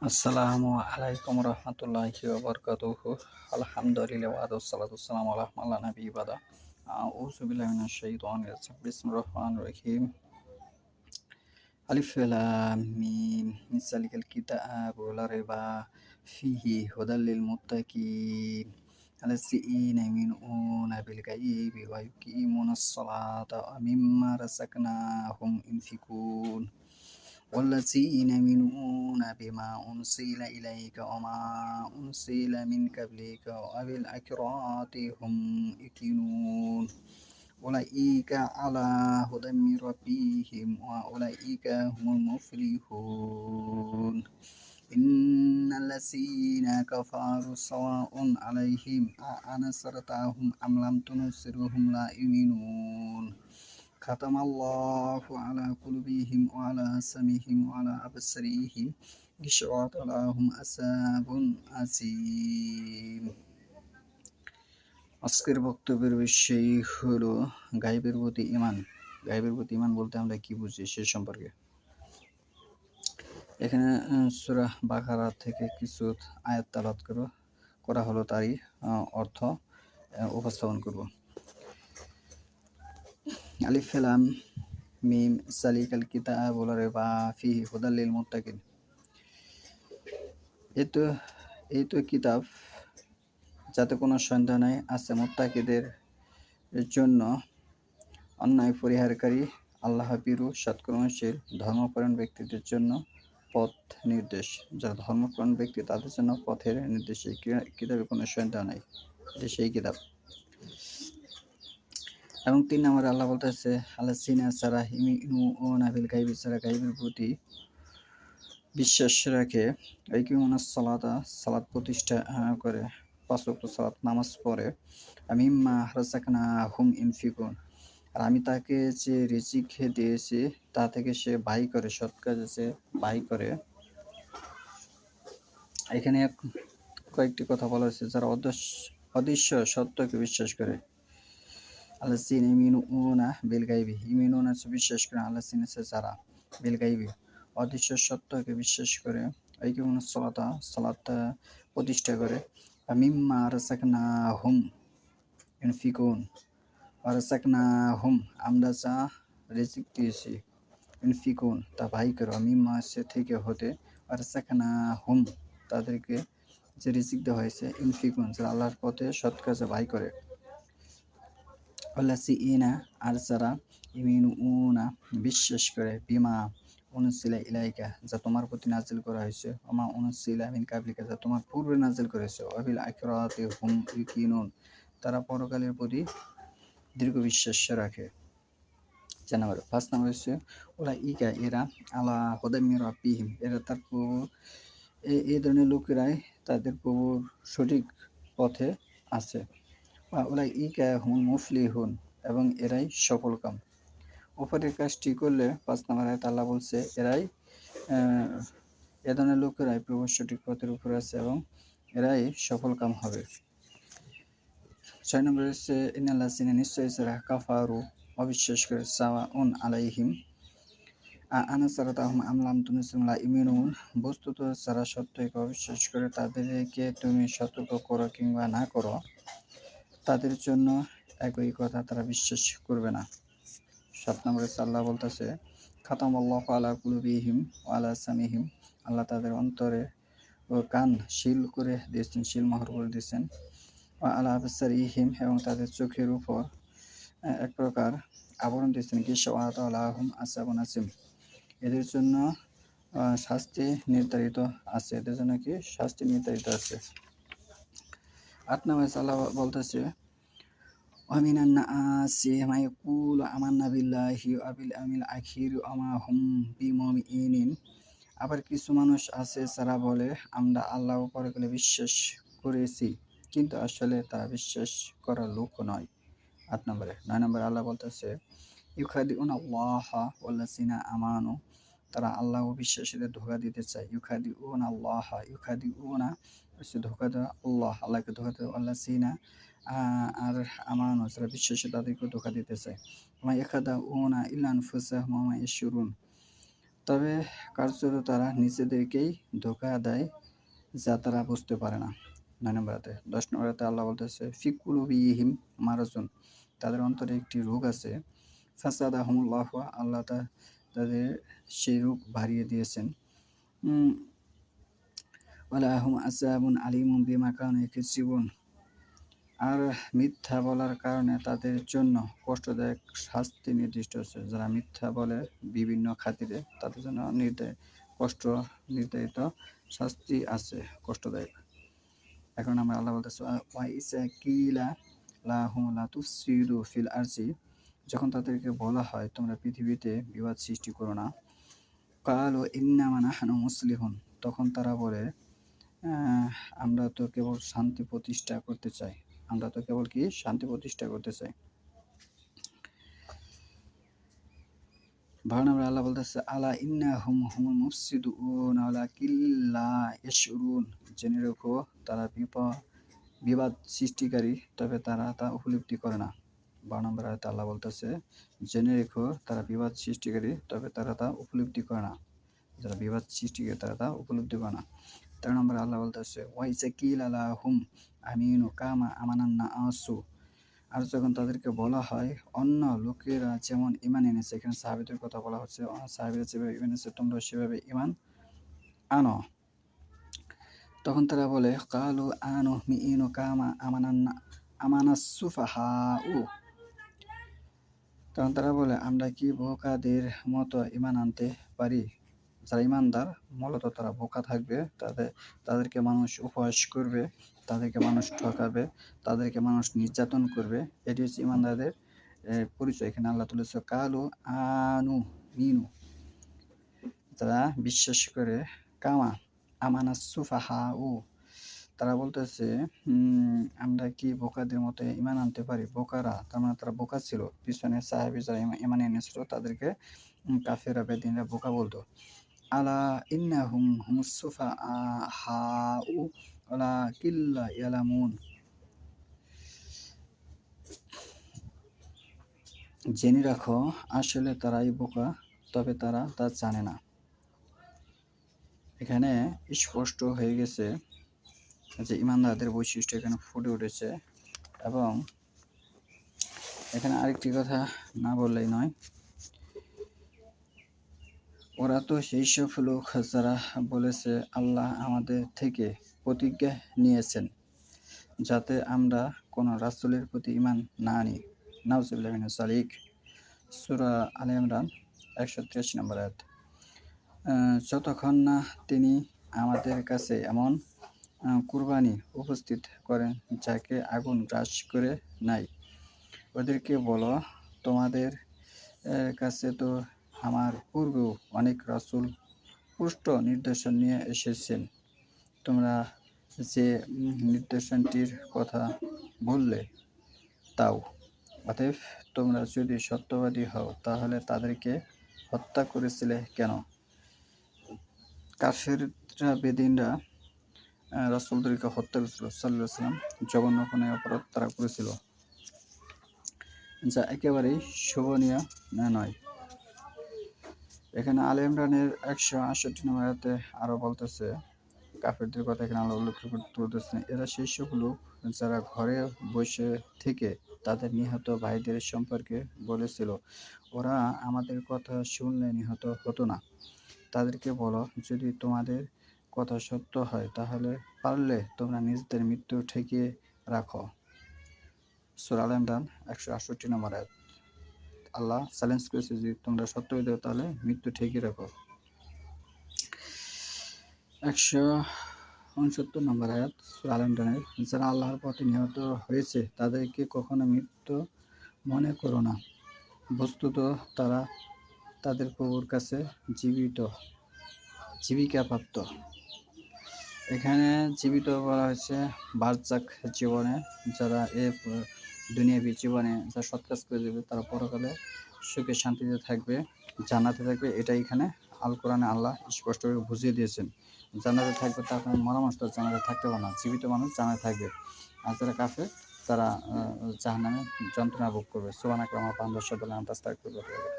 আসসালামু আলাইকুম রহমতুল্লাহি ওয়া বারাকাতুহু। আলহামদুলিল্লাহ ওয়া আসসালাতু ওয়াসসালামু আলা মান লা নাবিয়্যা বাদা। আউযু বিল্লাহি মিনাশ শাইতানির রাজিম। বিসমিল্লাহির রহমানির রহিম। আলিফ লাম মিম। যালিকাল কিতাবু লা রাইবা ফীহি হুদাল লিল মুত্তাকিন আল্লাযীনা ইউমিনুনা বিল গায়বি ওয়া yuqimুনাস সালাতা ওয়া মিম্মা রাযাকনাহুম ইউনফিকুন। والذين يؤمنون بما أنزل إليك وما أنزل من قبلك وبالآخرة هم يوقنون أولئك على هدى من ربهم وأولئك هم المفلحون إن الذين كفروا سواء عليهم أأنذرتهم أم لم تنذرهم لا يؤمنون ختم الله على قلوبهم وعلى سمعهم وعلى أبصارهم غشاوة لهم عذاب عظيم। আজকের বক্তব্যের বিষয় হলো গায়বের প্রতি ঈমান। গায়বের প্রতি ঈমান বলতে আমরা কি বুঝি সে সম্পর্কে। এখানে সূরা বাকারা থেকে কিছু আয়াত তেলাওয়াত করা হলো, তারই অর্থ উপস্থাপন করব। আলিফ লাম মিম যালিকাল কিতাবু লা রাইবা ফীহি হুদাল লিল মুত্তাকিন। এই তো কিতাব যাতে কোনো সন্দেহ নাই আছে মুত্তাকিদের জন্য, অন্যায় পরিহারকারী, আল্লাহ ভীরু, সৎকর্মশীল, ধর্মপরায়ণ ব্যক্তিদের জন্য পথ নির্দেশ। যারা ধর্মপরায়ণ ব্যক্তি তাদের জন্য পথের নির্দেশ। এই কিতাবে কোনো সন্দেহ নাই, এটা সেই কিতাব। এবং ৩ নম্বরে আল্লাহ বলতেছে আল্লাযীনা যারা ইউমিনুনা বিল গায়বি, যারা গায়বের প্রতি বিশ্বাস রাখে, ইয়াকিমুনাস সালাতা, সালাত প্রতিষ্ঠা করে, ৫ ওয়াক্ত সালাত নামাজ পড়ে, মিম্মা রাযাকনাহুম ইউনফিকুন, আর আমি তাকে যে রিজিক দিয়েছি তা থেকে সে ব্যয় করে, সৎ কাজে সে ব্যয় করে। এখানে কয়েকটি কথা বলা হয়েছে, যারা অদৃশ্য সত্যকে বিশ্বাস করে। আল্লাযীনা ইউমিনুনা বিল গায়বি, ইউমিনুনা বিশ্বাস করে, আল্লাযীনা যারা, বিল গায়বি অদৃশ্য সত্যকে বিশ্বাস করে, ইয়াকিমুনাস সালাতা, সালাত প্রতিষ্ঠা করে, মিম্মা রাযাকনাহুম ইউনফিকুন, রাযাকনাহুম আমরা যা রিজিক দিয়েছি, ইউনফিকুন তা ব্যয় করে, মিম্মা সে থেকে হতে, রাযাকনাহুম তাদেরকে যে রিজিক দেওয়া হয়েছে, ইউনফিকুন যারা আল্লাহর পথে সৎ কাজে ব্যয় করে। আল্লাযীনা আর যারা ইউমিনুনা বিশ্বাস করে, বিমা উনজিলা ইলাইকা যা তোমার প্রতি নাজিল করা হয়েছে, ওমা উনজিলা মিন কাবলিকা যা তোমার পূর্বে নাজিল করেছে, ওয়াবিল আখিরাতি হুম ইউকিনুন তারা পরকালের প্রতি দৃঢ় বিশ্বাস রাখে। ৪ নম্বর। ৫ নম্বর হচ্ছে উলাইকা এরা আলা হুদাম মির রাব্বিহিম এরা তার প্রভু, এই ধরনের লোকেরাই তাদের প্রভুর সঠিক পথে আছে। উলাইকা হুমুল মুফলিহুন এবং এরাই সফলকাম। উপরের কাজটি করলে ৫ নম্বর আয়াতে আল্লাহ বলছে এরাই এ ধরনের লোকেরাই প্রভুর সঠিক পথের উপর আছে এবং এরাই সফলকাম হবে। ৬ নম্বর হচ্ছে ইন্নাল্লাযীনা নিশ্চয়ই যারা কাফারু অবিশ্বাস করে, সাওয়াউন আলাইহিম আনযারতাহুম আম লাম তুনজিরহুম লা ইউমিনুন বস্তুত যারা সত্যকে অবিশ্বাস করে তাদেরকে তুমি সতর্ক করো কিংবা না করো, তাদের জন্য একই কথা, তারা বিশ্বাস করবে না। ৭ নম্বরে আল্লাহ বলতেছে খাতামাল্লাহু আলা কুলুবিহিম ওয়া আলা সামিহিম আল্লাহ তাদের অন্তরে ও কান শিল করে দিয়েছেন, শিলমোহর করে দিয়েছেন, ওয়া আলা আবসারিহিম এবং তাদের চোখের উপর এক প্রকার আবরণ দিয়েছেন, গিশাওয়াতুন লাহুম আযাবুন আযীম এদের জন্য শাস্তি নির্ধারিত আছে, এদের জন্য কি শাস্তি নির্ধারিত আছে। ৮ নম্বরে আল্লাহ বলতেছে ওয়ামিনান নাসি মা ইয়াকুলু আমান্না বিল্লাহি ওয়া বিল ইয়াউমিল আখির ওয়া মা হুম বিমুমিনিন আবার কিছু মানুষ আছে যারা বলে আমরা আল্লাহ ও পরকালে বিশ্বাস করেছি, কিন্তু আসলে তারা বিশ্বাস করার লোক নয়। ৮ নম্বরে। ৯ নম্বরে আল্লাহ বলতেছে ইউখাদিউনা আল্লাহা ওয়াল্লাযীনা আমানু তারা আল্লাহ ও বিশ্বাসীদের ধোঁকা দিতে চায়। ইউখাদিউনা আল্লাহা, ইউখাদিউনা হচ্ছে ধোঁকা দেওয়া, আল্লাহকে ধোঁকা দেওয়া, ওয়াল্লাযীনা আর আমানু যারা বিশ্বাসী তাদেরকে ধোঁকা দিতে চায়। ওয়া ইয়াখদাউনা ইল্লা আনফুসাহুম ওয়া মা ইয়াশউরুন তবে কার্যত তারা নিজেদেরকেই ধোঁকা দেয়, যা তারা বুঝতে পারে না। ৯ নম্বর আয়াতে ১০ নম্বর আয়াতে আল্লাহ বলতেছে, ফি কুলুবিহিম মারাজুন, তাদের অন্তরে একটি রোগ আছে। ফাসাদাহুমুল্লাহু, আল্লাহ তাদের সেই রোগ বাড়িয়ে দিয়েছেন। উম ওয়ালাহুম আযাবুন আলীমুম বিমা কানু ইয়াকযিবুন, আর মিথ্যা বলার কারণে তাদের জন্য কষ্টদায়ক শাস্তি নির্দিষ্ট আছে। যারা মিথ্যা বলে বিভিন্ন খাতিরে, তাদের জন্য নির্ধারিত শাস্তি আছে, কষ্টদায়ক। এখন আমরা আল্লাহ বলতেছে, ওয়া ইযা কিলা লাহুম লা তুফসিদু ফিল আরজি, যখন তাদেরকে বলা হয় তোমরা পৃথিবীতে বিবাদ সৃষ্টি করো না, ক্বালু ইন্নামা নাহনু মুসলিহুন, তখন তারা বলে, আমরা তো কেবল শান্তি প্রতিষ্ঠা করতে চাই। আমরা তো কেবল কি শান্তি প্রতিষ্ঠা করতে চাই। ১২ নম্বরে আল্লাহ বলতেছে, আলা ইন্নাহুম হুমুল মুফসিদুন ওয়ালাকিন লা ইয়াশউরুন, জেনে রেখো তারা বিবাদ সৃষ্টিকারী, তবে তারা তা উপলব্ধি করে না। ১২ নম্বর আয়াতে আল্লাহ বলতেছে, জেনে রেখো তারা বিবাদ সৃষ্টিকারী, তবে তারা তা উপলব্ধি করে না। যারা বিবাদ সৃষ্টিকারী তারা তা উপলব্ধি করে না। ১৩ নম্বরে আল্লাহ বলতেছে, ওয়াইজা কিল আলাহুম আমিনু কামা আমানান নাসু, আর যখন তাদেরকে বলা হয় অন্য লোকেরা যেমন ঈমান এনেছে, এখানে সাহাবীদের কথা বলা হচ্ছে, সাহাবীরা যেভাবে ঈমান এনেছে তোমরা সেভাবে ঈমান আনো। তখন তারা বলে, কালু আনুমিনু কামা আমানাস সুফাহাউ, তখন তারা বলে, আমরা কি বোকাদের মতো ঈমান আনতে পারি? যারা ঈমানদার মূলত তারা বোকা থাকবে, তাদেরকে মানুষ উপহাস করবে, তাদেরকে মানুষ ঠকাবে, তাদেরকে মানুষ নির্যাতন করবে। এটি হচ্ছে ঈমানদারদের পরিচয়। এখানে আল্লাহ তুলেছে কালু আনুমিনু, যারা বিশ্বাস করে, কামা আমানাস সুফাহাউ, তারা বলতেছে, আমরা কি বোকাদের মতো ঈমান আনতে পারি? বোকারা, তার মানে তারা বোকা ছিল। পিছনে সাহাবী যারা ঈমান এনেছিল তাদেরকে কাফেররা বেদিনরা বোকা বলতো। আলা ইন্নাহুম হুমুস সুফাহাউ ওয়ালাকিন লা ইয়ালামুন, জেনে রাখো আসলে তারাই বোকা, তবে তারা তা জানে না। এখানে স্পষ্ট হয়ে গেছে যে ঈমানদারদের বৈশিষ্ট্য এখানে ফুটে উঠেছে। এবং এখানে আরেকটি কথা না বললেই নয়, ওরা তো সেই সব লোক যারা বলেছে আল্লাহ আমাদের থেকে প্রতিজ্ঞা নিয়েছেন যাতে আমরা কোনো রাসূলের প্রতি ঈমান না আনি। নাউযুবিল্লাহি মিনাশ যালিক। সূরা আলে ইমরান ১৮৩ নম্বর আয়াত। যতক্ষণ না তিনি আমাদের কাছে এমন কুরবানি উপস্থিত করেন যাকে আগুন গ্রাস করে নেয়, ওদেরকে বলো, তোমাদের কাছে তো আমার পূর্বেও অনেক রাসূল স্পষ্ট নির্দেশন নিয়ে এসেছেন, তোমরা যে নির্দেশনটির কথা বললে তাও। অতএব তোমরা যদি সত্যবাদী হও তাহলে তাদেরকে হত্যা করেছিলে কেন? কাফেররা বেদিনরা রাসূলদেরকে হত্যা করেছিল সাল্লাল্লাহু আলাইহি ওয়াসাল্লাম, জঘন্য কোনো অপরাধ তারা করেছিল যা একেবারেই শোভনীয় নয়। এখানে আলে ইমরানের ১৬৮ নম্বর আয়াতে আরো বলতেছে, কাফেরদের কথা এখানে আল্লাহ উল্লেখ করতেছেন, এরা সেই সব লোক যারা ঘরে বসে থেকে তাদের নিহত ভাইদের সম্পর্কে বলেছিল, ওরা আমাদের কথা শুনলে নিহত হতো না। তাদেরকে বলো, যদি তোমাদের কথা সত্য হয় তাহলে পারলে তোমরা নিজেদের মৃত্যু ঠেকিয়ে রাখো। সূরা আলে ইমরান ১৬৮ নম্বর আয়াত। আল্লাহ চ্যালেঞ্জ করেছে, যদি তোমরা সত্যবাদী হও তাহলে মৃত্যু ঠেকিয়ে রাখো। ১৬৯ নম্বর আয়াত সূরা আলে ইমরানের, যারা আল্লাহর পথে নিহত হয়েছে তাদেরকে কখনো মৃত্যু মনে করো না, বস্তুত তারা তাদের প্রভুর কাছে জীবিকাপ্রাপ্ত। এখানে জীবিত বলা হয়েছে বারজাখ জীবনে, যারা দুনিয়াবী জীবনে যা সৎ কাজ করে দেবে তারা পরকালে সুখে শান্তিতে থাকবে, জান্নাতে থাকবে। এটা এখানে আল কোরআনে আল্লাহ স্পষ্ট করে বুঝিয়ে দিয়েছেন। জান্নাতে থাকবে, তার কোনো মরা মানুষ তার জান্নাতে থাকতে পারে না, জীবিত মানুষ জান্নাতে থাকবে। আর যারা কাফের তারা জাহান্নামে যন্ত্রণা ভোগ করবে। সুবহানাকা আল্লাহুম্মা ওয়া বিহামদিকা আশহাদু আল্লা ইলাহা ইল্লা আনতা আস্তাগফিরুকা ওয়া আতুবু ইলাইক।